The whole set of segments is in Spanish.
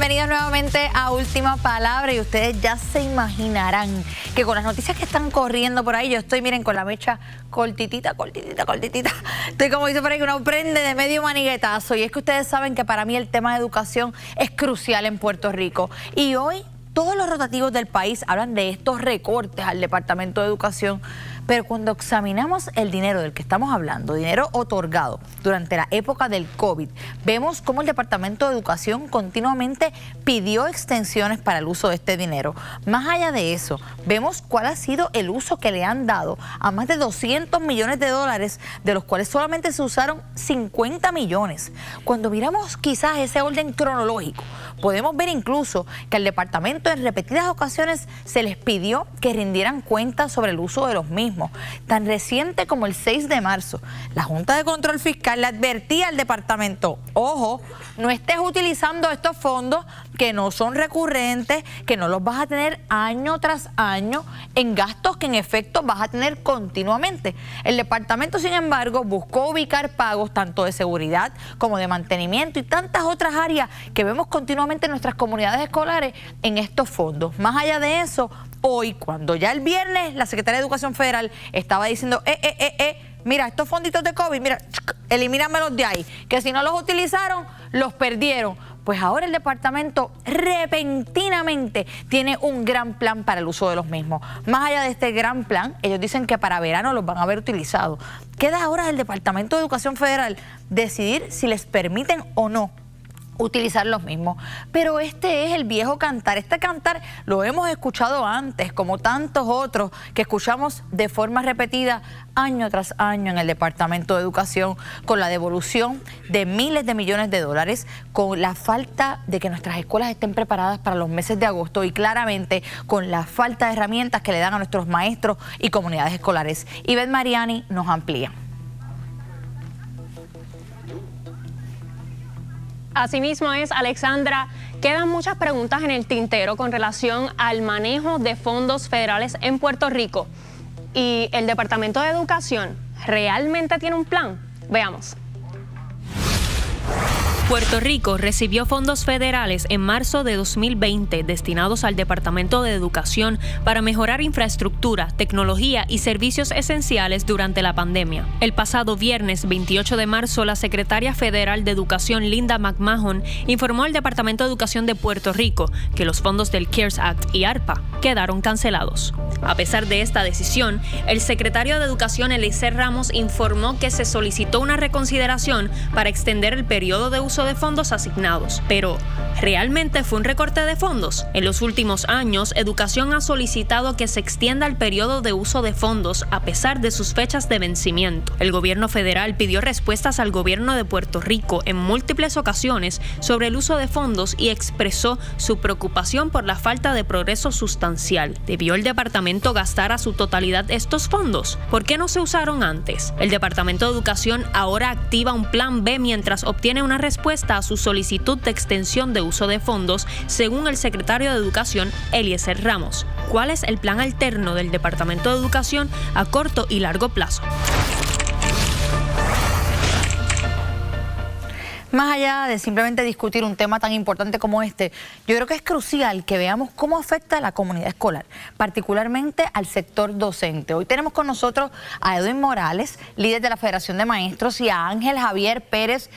bienvenidos nuevamente a Última Palabra y ustedes ya se imaginarán que con las noticias que están corriendo por ahí, yo estoy, miren, con la mecha cortitita. Estoy, como dice por ahí, una prende de medio maniguetazo, y es que ustedes saben que para mí el tema de educación es crucial en Puerto Rico, y hoy todos los rotativos del país hablan de estos recortes al Departamento de Educación. Pero cuando examinamos el dinero del que estamos hablando, dinero otorgado durante la época del COVID, vemos cómo el Departamento de Educación continuamente pidió extensiones para el uso de este dinero. Más allá de eso, vemos cuál ha sido el uso que le han dado a más de 200 millones de dólares, de los cuales solamente se usaron 50 millones. Cuando miramos quizás ese orden cronológico, podemos ver incluso que al departamento en repetidas ocasiones se les pidió que rindieran cuentas sobre el uso de los mismos. Tan reciente como el 6 de marzo, la Junta de Control Fiscal le advertía al departamento: ojo, no estés utilizando estos fondos que no son recurrentes, que no los vas a tener año tras año en gastos que en efecto vas a tener continuamente. El departamento, sin embargo, buscó ubicar pagos tanto de seguridad como de mantenimiento y tantas otras áreas que vemos continuamente en nuestras comunidades escolares en estos fondos. Más allá de eso, hoy, cuando ya el viernes la Secretaría de Educación Federal estaba diciendo, mira, estos fonditos de COVID, mira, elimínamelos de ahí, que si no los utilizaron, los perdieron. Pues ahora el departamento repentinamente tiene un gran plan para el uso de los mismos. Más allá de este gran plan, ellos dicen que para verano los van a haber utilizado. Queda ahora el Departamento de Educación Federal decidir si les permiten o no utilizar los mismos. Pero este es el viejo cantar. Este cantar lo hemos escuchado antes, como tantos otros que escuchamos de forma repetida año tras año en el Departamento de Educación, con la devolución de miles de millones de dólares, con la falta de que nuestras escuelas estén preparadas para los meses de agosto y claramente con la falta de herramientas que le dan a nuestros maestros y comunidades escolares. Ivette Mariani nos amplía. Asimismo es, Alexandra, quedan muchas preguntas en el tintero con relación al manejo de fondos federales en Puerto Rico. ¿Y el Departamento de Educación realmente tiene un plan? Veamos. Puerto Rico recibió fondos federales en marzo de 2020 destinados al Departamento de Educación para mejorar infraestructura, tecnología y servicios esenciales durante la pandemia. El pasado viernes 28 de marzo, la secretaria federal de Educación, Linda McMahon, informó al Departamento de Educación de Puerto Rico que los fondos del CARES Act y ARPA quedaron cancelados. A pesar de esta decisión, el secretario de Educación, Eliezer Ramos, informó que se solicitó una reconsideración para extender el periodo de uso de fondos asignados. Pero, ¿realmente fue un recorte de fondos? En los últimos años, Educación ha solicitado que se extienda el periodo de uso de fondos a pesar de sus fechas de vencimiento. El gobierno federal pidió respuestas al gobierno de Puerto Rico en múltiples ocasiones sobre el uso de fondos y expresó su preocupación por la falta de progreso sustancial. ¿Debió el departamento gastar a su totalidad estos fondos? ¿Por qué no se usaron antes? El Departamento de Educación ahora activa un plan B mientras obtiene una respuesta a su solicitud de extensión de uso de fondos, según el secretario de Educación, Eliezer Ramos. ¿Cuál es el plan alterno del Departamento de Educación a corto y largo plazo? Más allá de simplemente discutir un tema tan importante como este, yo creo que es crucial que veamos cómo afecta a la comunidad escolar, particularmente al sector docente. Hoy tenemos con nosotros a Edwin Morales, líder de la Federación de Maestros, y a Ángel Javier Pérez,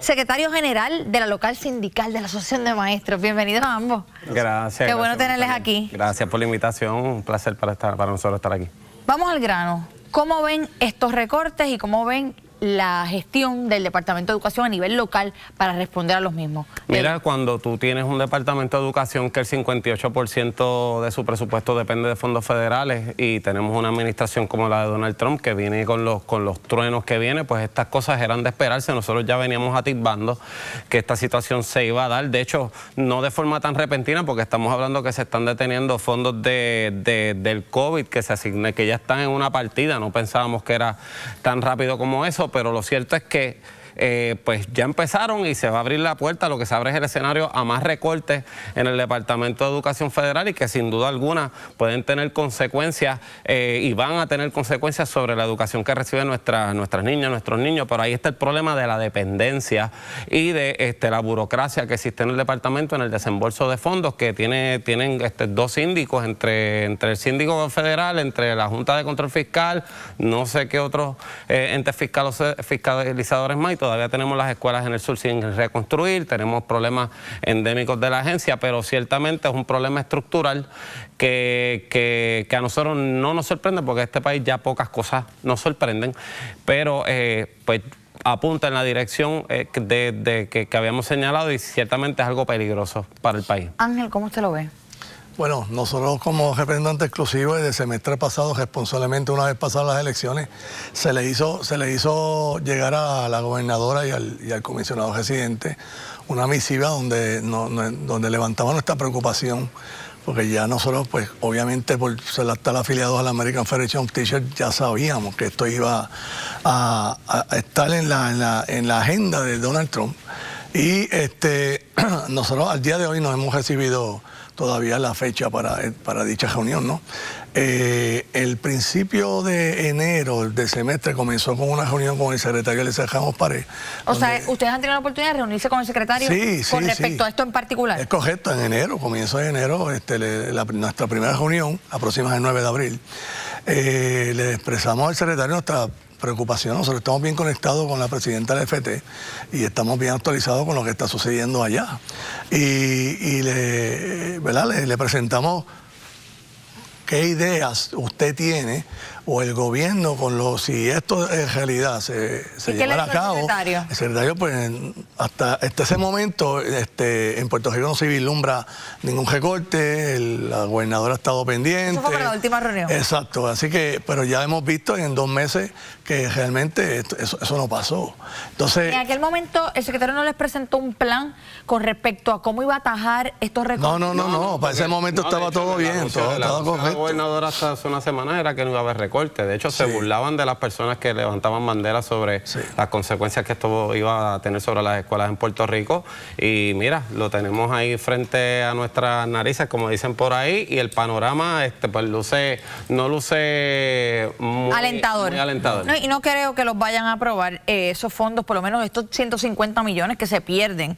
secretario general de la local sindical de la Asociación de Maestros. Bienvenidos a ambos. Gracias. Qué bueno tenerles aquí. Gracias por la invitación, un placer para nosotros estar aquí. Vamos al grano. ¿Cómo ven estos recortes y cómo ven la gestión del Departamento de Educación a nivel local para responder a los mismos? Mira, cuando tú tienes un Departamento de Educación que el 58% de su presupuesto depende de fondos federales y tenemos una administración como la de Donald Trump que viene con los truenos que viene, pues estas cosas eran de esperarse. Nosotros ya veníamos atisbando que esta situación se iba a dar. De hecho, no de forma tan repentina, porque estamos hablando que se están deteniendo fondos del COVID que se asignan, que ya están en una partida. No pensábamos que era tan rápido como eso, pero lo cierto es que pues ya empezaron y se va a abrir la puerta. Lo que se abre es el escenario a más recortes en el Departamento de Educación Federal y que sin duda alguna pueden tener consecuencias y van a tener consecuencias sobre la educación que reciben nuestras niñas, nuestros niños. Pero ahí está el problema de la dependencia y de la burocracia que existe en el departamento en el desembolso de fondos, que tienen dos síndicos, entre el síndico federal, entre la Junta de Control Fiscal, no sé qué otros entes fiscalizadores más, y todavía tenemos las escuelas en el sur sin reconstruir, tenemos problemas endémicos de la agencia, pero ciertamente es un problema estructural que a nosotros no nos sorprende, porque en este país ya pocas cosas nos sorprenden, pero pues apunta en la dirección que habíamos señalado, y ciertamente es algo peligroso para el país. Ángel, ¿cómo usted lo ve? Bueno, nosotros como representante exclusivo del semestre pasado, responsablemente una vez pasadas las elecciones, se le hizo llegar a la gobernadora y al comisionado residente una misiva donde levantaba nuestra preocupación, porque ya nosotros, pues obviamente por estar afiliados a la American Federation of Teachers, ya sabíamos que esto iba a estar en la agenda de Donald Trump. Y nosotros al día de hoy no hemos recibido todavía la fecha para dicha reunión, ¿no? El principio de enero del semestre comenzó con una reunión con el secretario Eliezer Ramos Pared. O sea, ¿ustedes han tenido la oportunidad de reunirse con el secretario con respecto a esto en particular? Es correcto, en enero, comienzo de enero, nuestra primera reunión, aproximadamente el 9 de abril, le expresamos al secretario nuestra preocupación. Nosotros estamos bien conectados con la presidenta del FT y estamos bien actualizados con lo que está sucediendo allá. Y le presentamos qué ideas usted tiene o el gobierno si esto en realidad se llevara a cabo. El secretario, pues hasta ese momento en Puerto Rico no se vislumbra ningún recorte, la gobernadora ha estado pendiente. Eso fue para la última reunión. Exacto, así que, pero ya hemos visto en 2 meses que realmente eso no pasó. Entonces, en aquel momento el secretario no les presentó un plan con respecto a cómo iba a atajar estos recortes. No, para ese momento estaba todo bien, todo estaba correcto. La gobernadora hasta hace una semana era que no iba a haber recorte. De hecho, se burlaban de las personas que levantaban banderas sobre las consecuencias que esto iba a tener sobre las escuelas en Puerto Rico. Y mira, lo tenemos ahí frente a nuestras narices, como dicen por ahí, y el panorama pues no luce muy alentador. Muy alentador. No, y no creo que los vayan a aprobar esos fondos, por lo menos estos 150 millones que se pierden.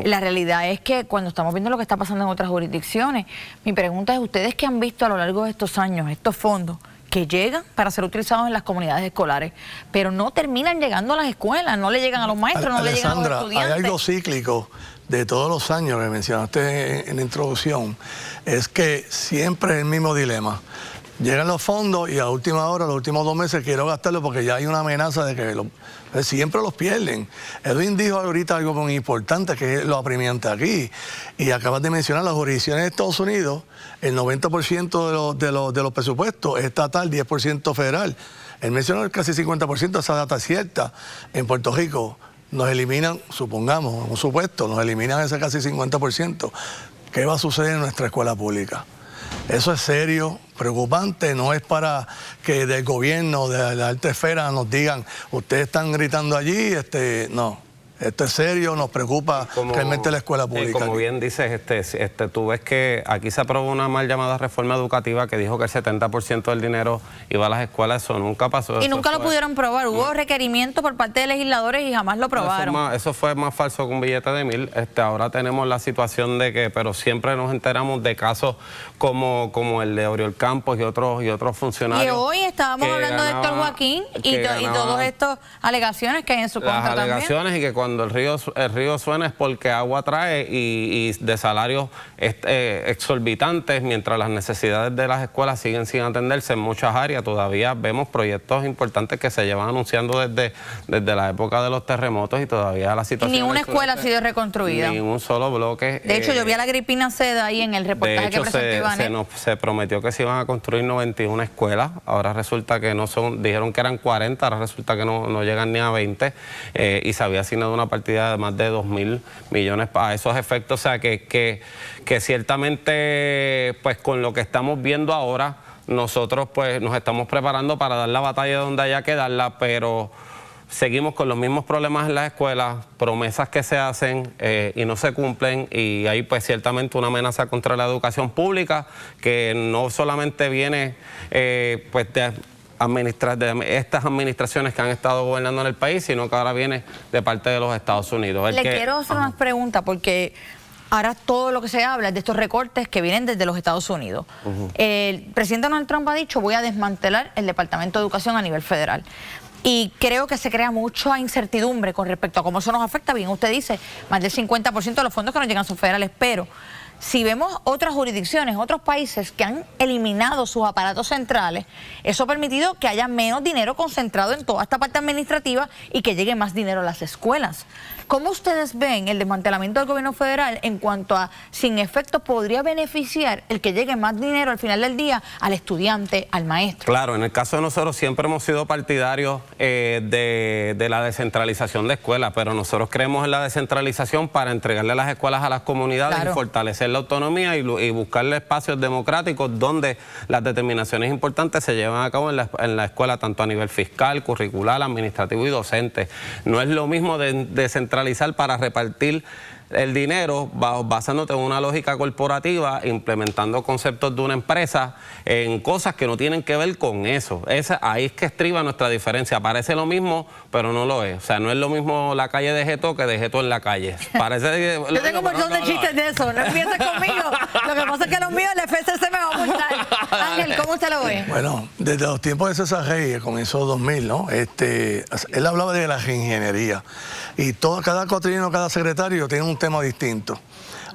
La realidad es que cuando estamos viendo lo que está pasando en otras jurisdicciones, mi pregunta es, ¿ustedes qué han visto a lo largo de estos años, estos fondos que llegan para ser utilizados en las comunidades escolares, pero no terminan llegando a las escuelas, no le llegan a los maestros, no le llegan a los estudiantes? Hay algo cíclico de todos los años que mencionaste en la introducción, es que siempre es el mismo dilema. Llegan los fondos y a última hora, los últimos 2 meses, quiero gastarlos porque ya hay una amenaza de que siempre los pierden. Edwin dijo ahorita algo muy importante, que es lo apremiante aquí. Y acabas de mencionar las jurisdicciones de Estados Unidos, el 90% de los presupuestos es estatal, 10% federal. Él mencionó casi 50%, esa data es cierta. En Puerto Rico nos eliminan, supongamos, un supuesto, nos eliminan ese casi 50%. ¿Qué va a suceder en nuestra escuela pública? Eso es serio, preocupante, no es para que del gobierno, de la alta esfera nos digan, ustedes están gritando allí, no. Esto es serio, nos preocupa realmente la escuela pública. Como bien dices, tú ves que aquí se aprobó una mal llamada reforma educativa que dijo que el 70% del dinero iba a las escuelas. Eso nunca pasó. Y nunca lo pudieron probar. Hubo requerimientos por parte de legisladores y jamás lo probaron. Eso fue más falso que un billete de 1000. Ahora tenemos la situación de que, pero siempre nos enteramos de casos como el de Oriol Campos y otros funcionarios. Y hoy estábamos hablando de Héctor Joaquín y todas estas alegaciones que hay en su contra también. Las alegaciones, y que cuando el río suena es porque agua trae, y de salarios exorbitantes, mientras las necesidades de las escuelas siguen sin atenderse en muchas áreas. Todavía vemos proyectos importantes que se llevan anunciando desde la época de los terremotos, y todavía la situación... Ni una escuela ha sido reconstruida. Ni un solo bloque. De hecho, yo vi a la Agripina Seda ahí en el reportaje que presentó Iván. Se prometió que se iban a construir 91 escuelas. Ahora resulta que no son, dijeron que eran 40, ahora resulta que no llegan ni a 20, y se había asignado una partida de más de 2.000 millones a esos efectos. O sea que ciertamente, pues con lo que estamos viendo ahora, nosotros pues nos estamos preparando para dar la batalla donde haya que darla, pero seguimos con los mismos problemas en las escuelas, promesas que se hacen y no se cumplen, y hay pues ciertamente una amenaza contra la educación pública que no solamente viene pues de estas administraciones que han estado gobernando en el país, sino que ahora viene de parte de los Estados Unidos. Quiero hacer unas preguntas porque ahora todo lo que se habla es de estos recortes que vienen desde los Estados Unidos. El presidente Donald Trump ha dicho: voy a desmantelar el Departamento de Educación a nivel federal. Y creo que se crea mucha incertidumbre con respecto a cómo eso nos afecta. Bien, usted dice, más del 50% de los fondos que nos llegan son federales, pero si vemos otras jurisdicciones, otros países que han eliminado sus aparatos centrales, eso ha permitido que haya menos dinero concentrado en toda esta parte administrativa y que llegue más dinero a las escuelas. ¿Cómo ustedes ven el desmantelamiento del gobierno federal en cuanto a, sin efecto, podría beneficiar el que llegue más dinero al final del día al estudiante, al maestro? Claro, en el caso de nosotros siempre hemos sido partidarios de la descentralización de escuelas, pero nosotros creemos en la descentralización para entregarle las escuelas a las comunidades y fortalecer la autonomía y buscarle espacios democráticos donde las determinaciones importantes se llevan a cabo en la escuela, tanto a nivel fiscal, curricular, administrativo y docente. No es lo mismo descentralizar para repartir el dinero basándote en una lógica corporativa, implementando conceptos de una empresa en cosas que no tienen que ver con eso. Ahí es que estriba nuestra diferencia. Parece lo mismo, pero no lo es. O sea, no es lo mismo la calle de Geto que de Geto en la calle. Parece Yo tengo un montón de chistes de eso. No empieces conmigo. Lo que pasa es que los míos, el FCC me va a multar. Ángel, ¿cómo usted lo ve? Bueno, desde los tiempos de César Reyes, comenzó 2000, ¿no? Él hablaba de la reingeniería. Y cada cuatrienio, cada secretario tiene un tema distinto.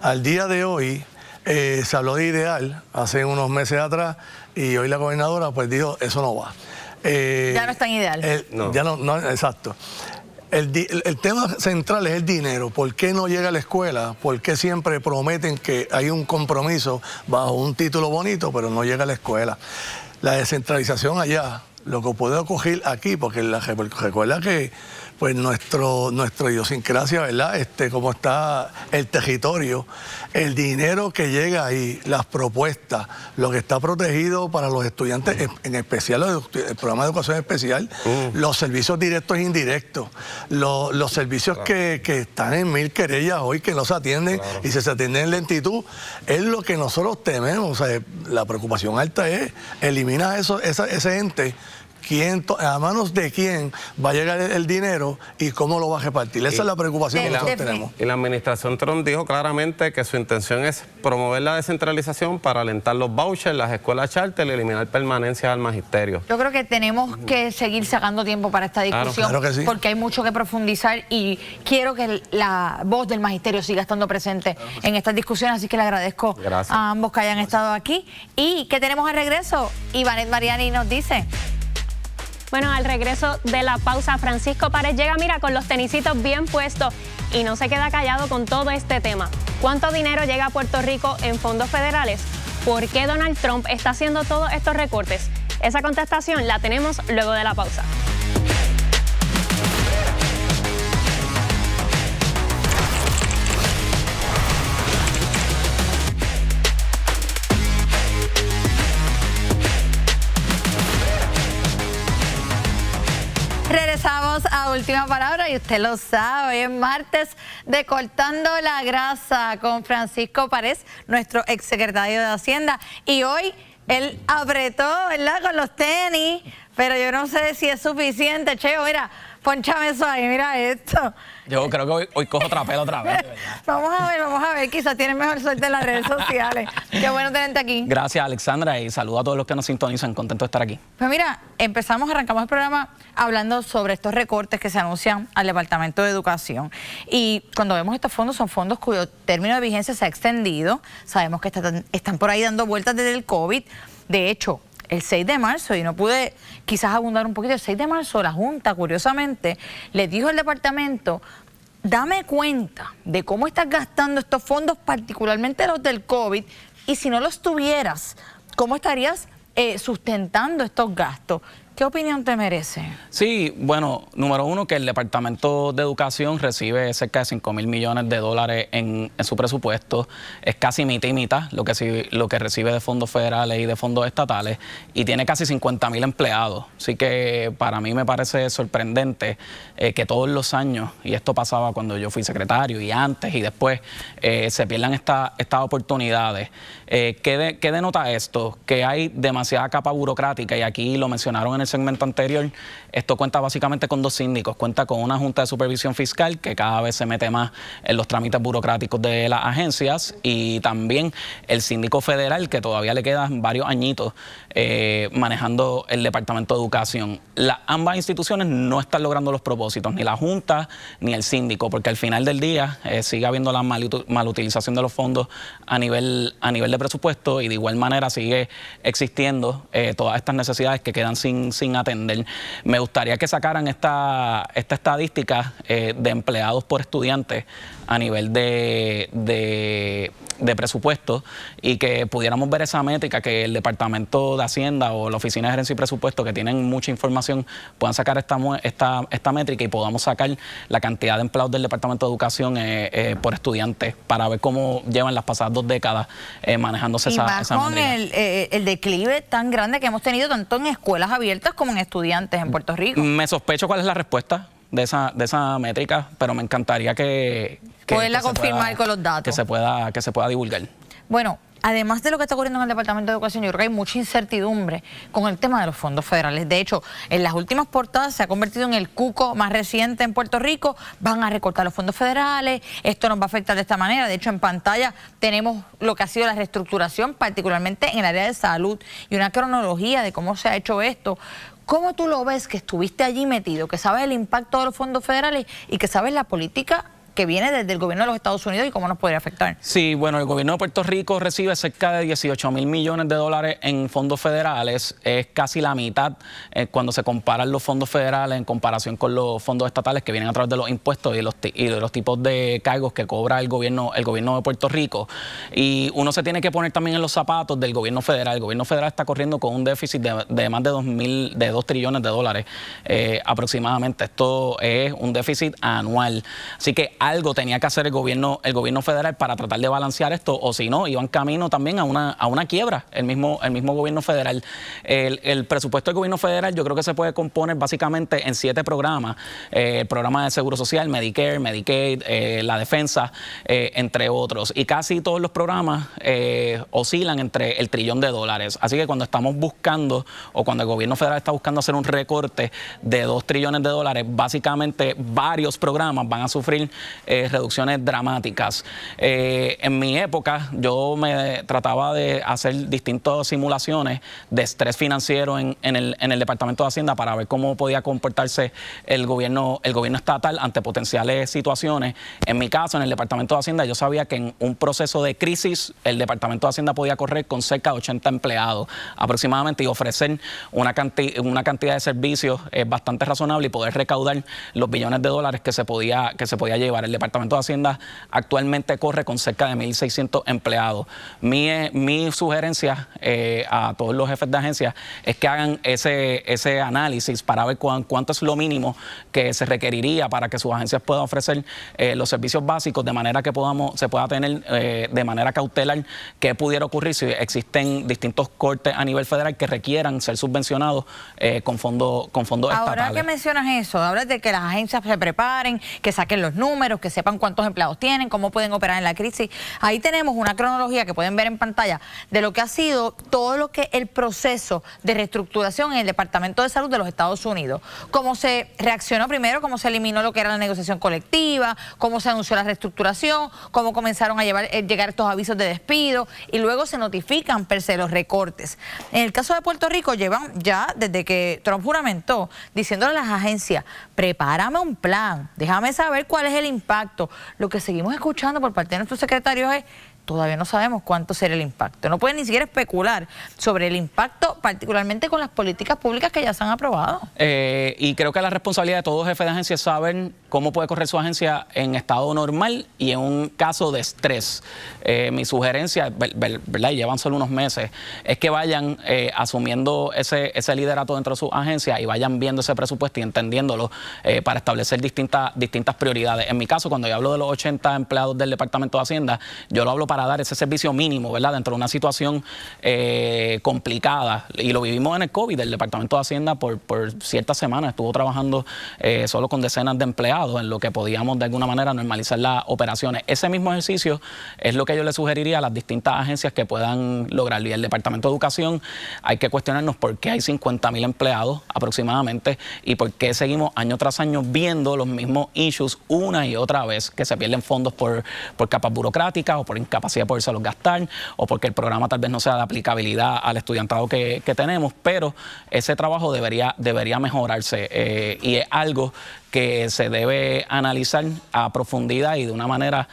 Al día de hoy se habló de ideal hace unos meses atrás y hoy la gobernadora pues dijo: eso no va. Ya no es tan ideal. Ya no, exacto. El tema central es el dinero. ¿Por qué no llega a la escuela? ¿Por qué siempre prometen que hay un compromiso bajo un título bonito, pero no llega a la escuela? La descentralización allá, lo que puede ocurrir aquí, porque recuerda que pues nuestra idiosincrasia, ¿verdad? Cómo está el territorio, el dinero que llega ahí, las propuestas, lo que está protegido para los estudiantes, en especial el programa de educación especial, los servicios directos e indirectos, los servicios que están en 1000 querellas hoy que no se atienden y se atienden en lentitud, es lo que nosotros tememos. O sea, la preocupación alta es: elimina ese ente. ¿A manos de quién va a llegar el dinero y cómo lo va a repartir? Esa es la preocupación que nosotros tenemos. Y la administración Trump dijo claramente que su intención es promover la descentralización para alentar los vouchers, las escuelas charter y eliminar permanencias al magisterio. Yo creo que tenemos que seguir sacando tiempo para esta discusión, claro que sí, porque hay mucho que profundizar y quiero que la voz del magisterio siga estando presente en estas discusiones, así que le agradezco a ambos que hayan estado aquí. ¿Y qué tenemos al regreso? Ivanet Mariani nos dice... Bueno, al regreso de la pausa, Francisco Párez llega, mira, con los tenisitos bien puestos y no se queda callado con todo este tema. ¿Cuánto dinero llega a Puerto Rico en fondos federales? ¿Por qué Donald Trump está haciendo todos estos recortes? Esa contestación la tenemos luego de la pausa. Regresamos a Última Palabra y usted lo sabe, hoy es martes de Cortando la Grasa con Francisco Párez, nuestro exsecretario de Hacienda. Y hoy él apretó, ¿verdad?, con los tenis, pero yo no sé si es suficiente. Cheo, mira, ponchame eso ahí, mira esto. Yo creo que hoy cojo trapelo otra vez. Vamos a ver, quizás tienes mejor suerte en las redes sociales. Qué bueno tenerte aquí. Gracias, Alexandra, y saludo a todos los que nos sintonizan, contento de estar aquí. Pues mira, arrancamos el programa hablando sobre estos recortes que se anuncian al Departamento de Educación. Y cuando vemos estos fondos, son fondos cuyo término de vigencia se ha extendido. Sabemos que están por ahí dando vueltas desde el COVID. De hecho, el 6 de marzo, y no pude quizás abundar un poquito, el 6 de marzo la Junta, curiosamente, le dijo al departamento: dame cuenta de cómo estás gastando estos fondos, particularmente los del COVID, y si no los tuvieras, ¿cómo estarías sustentando estos gastos? ¿Qué opinión te merece? Sí, bueno, número uno, que el Departamento de Educación recibe cerca de 5.000 millones de dólares en su presupuesto. Es casi mitad y mitad lo que recibe de fondos federales y de fondos estatales, y tiene casi 50.000 empleados. Así que para mí me parece sorprendente que todos los años, y esto pasaba cuando yo fui secretario y antes y después, se pierdan estas oportunidades. ¿Qué denota esto? Que hay demasiada capa burocrática, y aquí lo mencionaron en el segmento anterior. Esto cuenta básicamente con dos síndicos. Cuenta con una Junta de Supervisión Fiscal que cada vez se mete más en los trámites burocráticos de las agencias, y también el síndico federal, que todavía le quedan varios añitos manejando el Departamento de Educación. Ambas instituciones no están logrando los propósitos, ni la Junta ni el síndico, porque al final del día sigue habiendo la malutilización de los fondos a nivel de presupuesto, y de igual manera sigue existiendo todas estas necesidades que quedan sin atender. Me gustaría que sacaran esta estadística de empleados por estudiantes a nivel de presupuesto, y que pudiéramos ver esa métrica, que el Departamento de Hacienda o la Oficina de Gerencia y Presupuesto, que tienen mucha información, puedan sacar esta métrica, y podamos sacar la cantidad de empleados del Departamento de Educación por estudiantes, para ver cómo llevan las pasadas 2 décadas manejándose esa métrica. Con el declive tan grande que hemos tenido tanto en escuelas abiertas como en estudiantes en Puerto Rico. Me sospecho cuál es la respuesta de esa métrica, pero me encantaría que poderla confirmar con los datos. Que se pueda divulgar. Bueno, además de lo que está ocurriendo en el Departamento de Educación, yo creo que hay mucha incertidumbre con el tema de los fondos federales. De hecho, en las últimas portadas se ha convertido en el cuco más reciente en Puerto Rico. Van a recortar los fondos federales, esto nos va a afectar de esta manera. De hecho, en pantalla tenemos lo que ha sido la reestructuración, particularmente en el área de salud, y una cronología de cómo se ha hecho esto. ¿Cómo tú lo ves, que estuviste allí metido, que sabes el impacto de los fondos federales y que sabes la política que viene desde el gobierno de los Estados Unidos y cómo nos podría afectar? Sí, bueno, el gobierno de Puerto Rico recibe cerca de 18.000 millones de dólares en fondos federales. Es casi la mitad cuando se comparan los fondos federales en comparación con los fondos estatales, que vienen a través de los impuestos y de los tipos de cargos que cobra el gobierno de Puerto Rico. Y uno se tiene que poner también en los zapatos del gobierno federal. El gobierno federal está corriendo con un déficit de más de 2 trillones de dólares aproximadamente. Esto es un déficit anual. Así que algo tenía que hacer el gobierno federal para tratar de balancear esto, o si no, iban camino también a una quiebra el mismo gobierno federal. El presupuesto del gobierno federal yo creo que se puede componer básicamente en 7 programas. El programa de Seguro Social, Medicare, Medicaid, la defensa, entre otros. Y casi todos los programas oscilan entre el $1 trillón. Así que cuando estamos buscando, o cuando el gobierno federal está buscando hacer un recorte de $2 trillones, básicamente varios programas van a sufrir reducciones dramáticas. En mi época yo me trataba de hacer distintas simulaciones de estrés financiero en el Departamento de Hacienda, para ver cómo podía comportarse el gobierno estatal ante potenciales situaciones. En mi caso, en el Departamento de Hacienda, yo sabía que en un proceso de crisis el Departamento de Hacienda podía correr con cerca de 80 empleados aproximadamente, y ofrecer una cantidad de servicios bastante razonable, y poder recaudar los billones de dólares que se podía llevar. El Departamento de Hacienda actualmente corre con cerca de 1.600 empleados. Mi sugerencia a todos los jefes de agencia es que hagan ese análisis para ver cuánto es lo mínimo que se requeriría para que sus agencias puedan ofrecer los servicios básicos, de manera que se pueda tener de manera cautelar qué pudiera ocurrir si existen distintos cortes a nivel federal que requieran ser subvencionados con fondos estatales. Ahora que mencionas eso, hablas de que las agencias se preparen, que saquen los números, que sepan cuántos empleados tienen, cómo pueden operar en la crisis. Ahí tenemos una cronología que pueden ver en pantalla de lo que ha sido todo lo que el proceso de reestructuración en el Departamento de Salud de los Estados Unidos. Cómo se reaccionó primero, cómo se eliminó lo que era la negociación colectiva, cómo se anunció la reestructuración, cómo comenzaron a llegar estos avisos de despido, y luego se notifican per se los recortes. En el caso de Puerto Rico, llevan ya desde que Trump juramentó diciéndole a las agencias: prepárame un plan, déjame saber cuál es el impacto. Lo que seguimos escuchando por parte de nuestros secretarios es: todavía no sabemos cuánto será el impacto. No pueden ni siquiera especular sobre el impacto, particularmente con las políticas públicas que ya se han aprobado. Y creo que la responsabilidad de todo jefe de agencia es saber cómo puede correr su agencia en estado normal y en un caso de estrés. Mi sugerencia, ¿verdad? Y llevan solo unos meses, es que vayan asumiendo ese liderato dentro de su agencia y vayan viendo ese presupuesto y entendiéndolo para establecer distintas prioridades. En mi caso, cuando yo hablo de los 80 empleados del Departamento de Hacienda, yo lo hablo para dar ese servicio mínimo, ¿verdad? Dentro de una situación complicada. Y lo vivimos en el COVID. El Departamento de Hacienda por ciertas semanas estuvo trabajando solo con decenas de empleados en lo que podíamos de alguna manera normalizar las operaciones. Ese mismo ejercicio es lo que yo le sugeriría a las distintas agencias que puedan lograrlo. Y el Departamento de Educación, hay que cuestionarnos por qué hay 50,000 empleados aproximadamente y por qué seguimos año tras año viendo los mismos issues una y otra vez, que se pierden fondos por capas burocráticas o por incapacidad de podérselos gastar o porque el programa tal vez no sea de aplicabilidad al estudiantado que tenemos, pero ese trabajo debería mejorarse y es algo que se debe analizar a profundidad y de una manera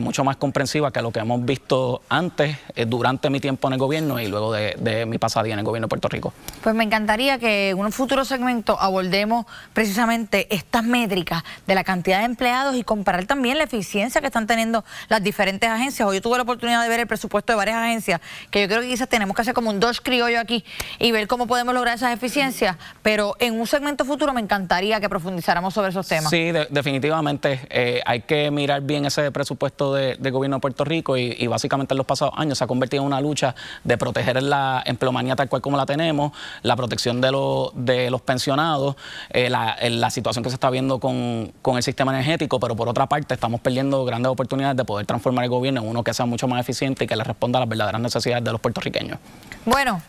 mucho más comprensiva que lo que hemos visto antes, durante mi tiempo en el gobierno y luego de mi pasadía en el gobierno de Puerto Rico. Pues me encantaría que en un futuro segmento abordemos precisamente estas métricas de la cantidad de empleados y comparar también la eficiencia que están teniendo las diferentes agencias. Hoy yo tuve la oportunidad de ver el presupuesto de varias agencias, que yo creo que quizás tenemos que hacer como un Dodge criollo aquí y ver cómo podemos lograr esas eficiencias, pero en un segmento futuro me encantaría que profundizáramos sobre esos temas. Sí, definitivamente hay que mirar bien ese presupuesto del gobierno de Puerto Rico y básicamente en los pasados años se ha convertido en una lucha de proteger la empleomanía tal cual como la tenemos, la protección de los pensionados, la situación que se está viendo con el sistema energético, pero por otra parte estamos perdiendo grandes oportunidades de poder transformar el gobierno en uno que sea mucho más eficiente y que le responda a las verdaderas necesidades de los puertorriqueños. Bueno,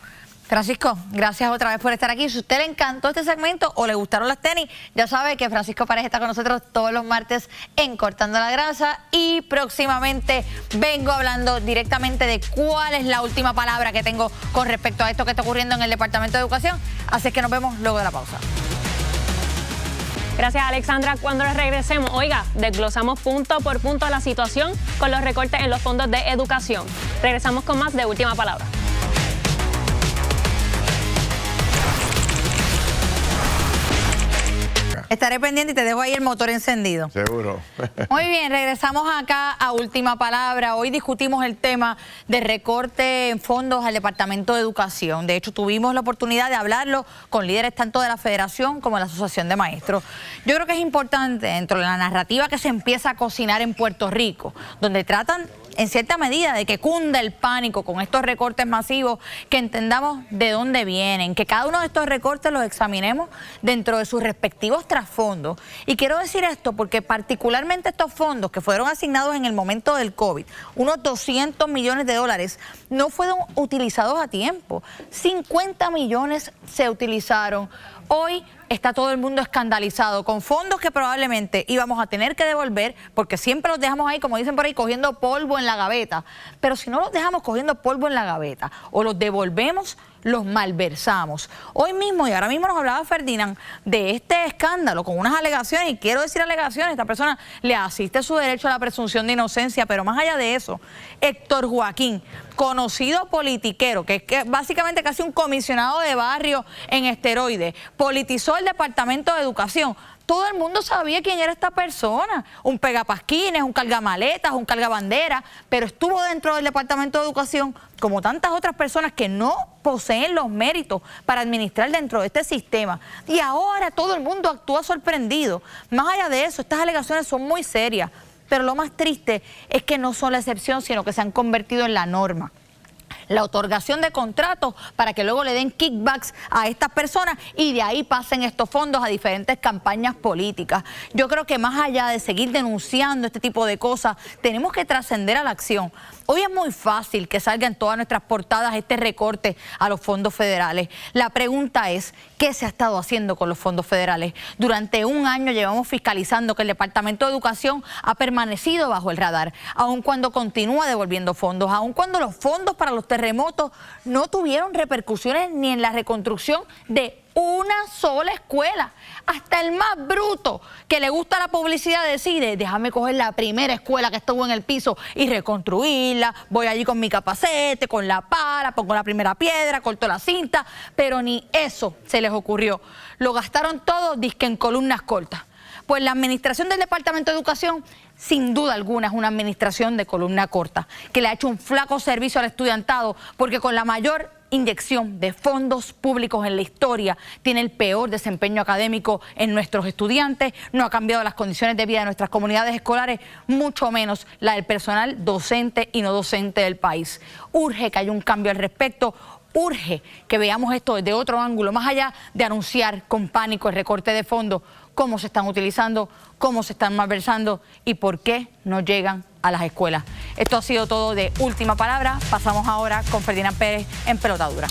Francisco, gracias otra vez por estar aquí. Si a usted le encantó este segmento o le gustaron las tenis, ya sabe que Francisco Párez está con nosotros todos los martes en Cortando la Grasa y próximamente vengo hablando directamente de cuál es la última palabra que tengo con respecto a esto que está ocurriendo en el Departamento de Educación. Así que nos vemos luego de la pausa. Gracias, Alexandra. Cuando regresemos, oiga, desglosamos punto por punto la situación con los recortes en los fondos de educación. Regresamos con más de Última Palabra. Estaré pendiente y te dejo ahí el motor encendido. Seguro. Muy bien, regresamos acá a Última Palabra. Hoy discutimos el tema de recorte en fondos al Departamento de Educación. De hecho, tuvimos la oportunidad de hablarlo con líderes tanto de la Federación como de la Asociación de Maestros. Yo creo que es importante dentro de la narrativa que se empieza a cocinar en Puerto Rico, donde tratan en cierta medida de que cunda el pánico con estos recortes masivos, que entendamos de dónde vienen, que cada uno de estos recortes los examinemos dentro de sus respectivos trasfondos. Y quiero decir esto porque particularmente estos fondos que fueron asignados en el momento del COVID, unos 200 millones de dólares, no fueron utilizados a tiempo. 50 millones se utilizaron. Hoy está todo el mundo escandalizado con fondos que probablemente íbamos a tener que devolver porque siempre los dejamos ahí, como dicen por ahí, cogiendo polvo en la gaveta. Pero si no los dejamos cogiendo polvo en la gaveta o los devolvemos, los malversamos. Hoy mismo y ahora mismo nos hablaba Ferdinand de este escándalo con unas alegaciones, y quiero decir alegaciones, esta persona le asiste su derecho a la presunción de inocencia, pero más allá de eso, Héctor Joaquín, conocido politiquero, que es básicamente casi un comisionado de barrio en esteroides, politizó el Departamento de Educación. Todo el mundo sabía quién era esta persona, un pegapasquines, un cargamaletas, un cargabandera, pero estuvo dentro del Departamento de Educación como tantas otras personas que no poseen los méritos para administrar dentro de este sistema. Y ahora todo el mundo actúa sorprendido. Más allá de eso, estas alegaciones son muy serias, pero lo más triste es que no son la excepción, sino que se han convertido en la norma. La otorgación de contratos para que luego le den kickbacks a estas personas y de ahí pasen estos fondos a diferentes campañas políticas. Yo creo que más allá de seguir denunciando este tipo de cosas, tenemos que trascender a la acción. Hoy es muy fácil que salga en todas nuestras portadas este recorte a los fondos federales. La pregunta es, ¿qué se ha estado haciendo con los fondos federales? Durante un año llevamos fiscalizando que el Departamento de Educación ha permanecido bajo el radar, aun cuando continúa devolviendo fondos, aun cuando los fondos para los terremotos no tuvieron repercusiones ni en la reconstrucción de una sola escuela. Hasta el más bruto que le gusta la publicidad decide, déjame coger la primera escuela que estuvo en el piso y reconstruirla, voy allí con mi capacete, con la pala, pongo la primera piedra, corto la cinta, pero ni eso se les ocurrió. Lo gastaron todo dizque en columnas cortas. Pues la administración del Departamento de Educación, sin duda alguna, es una administración de columna corta, que le ha hecho un flaco servicio al estudiantado, porque con la mayor inyección de fondos públicos en la historia tiene el peor desempeño académico en nuestros estudiantes, no ha cambiado las condiciones de vida de nuestras comunidades escolares, mucho menos la del personal docente y no docente del país. Urge que haya un cambio al respecto. Urge que veamos esto desde otro ángulo, más allá de anunciar con pánico el recorte de fondos, cómo se están utilizando, cómo se están malversando y por qué no llegan a las escuelas. Esto ha sido todo de Última Palabra. Pasamos ahora con Ferdinand Pérez en Pelotadura.